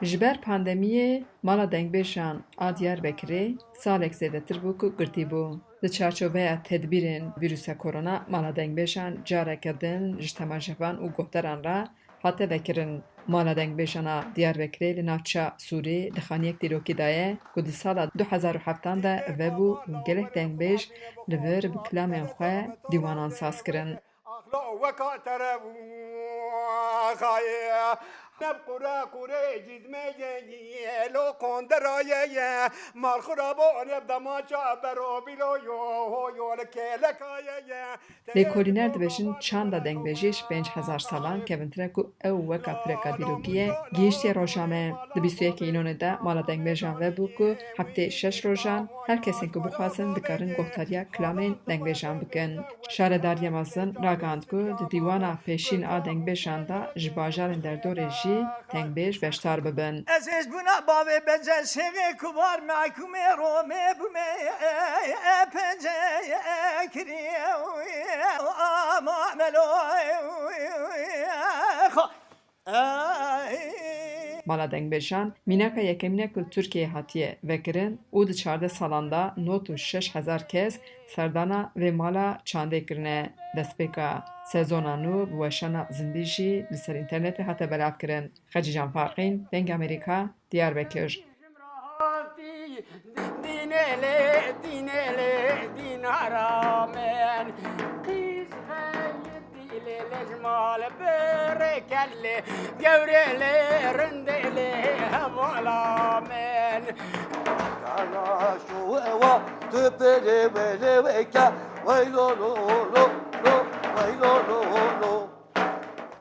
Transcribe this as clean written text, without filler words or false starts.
Ji ber pandemiyê mala dengbêjan a Diyarbekirê salek zêdetir bû ku girtîbû. Di çarçoveya tedbîrên vîrusa korona, mala dengbêjan careke din ji temaşevan û guhdaran re hate vekirin. Mala dengbêjana Diyarbekirê li navçeya Sûrê di xaniyek dîrokî de ye ku di sala 2007 de vebû û gelek dengbêj li vir bi kilamên xwe dîwanan saz kirin. Lêkolîner dibêjin çanda dengbêjî ji 5000 salan kevintire ku ew weka pireka dîrokî ye gihîştiya rojane ye. Di 21 Înonê de mala dengbêjan vebû ku heftê 6 rojan her kesên ku bixwazin dikarin guhtariya kilamên dengbêjan bikin. Şaredariya mezin ragihand ku di dîwana pêşîn a dengbêjan de ji bajarên derdorê jî dengbêj beşdar bibin. Ez buna bavê becer şevê kubar mahkumê romê bûme pence kiriye Mala dengbêjan mînaka yekemînê ku li Tirkiyeyê hatiye vekirin û di 14 salan de 96,000 kes serdana vê mala çandê kirine. Destpêka sezona nû bi weşana zindî jî li ser înternetê hate belavkirin. Xecî Can Farqîn, Deng Amerîka, Diyarbekir. Lejmal berekelle gevrelerindele havalamen Kala şu eva tüpere vele veka vay lo lo lo lo vay lo lo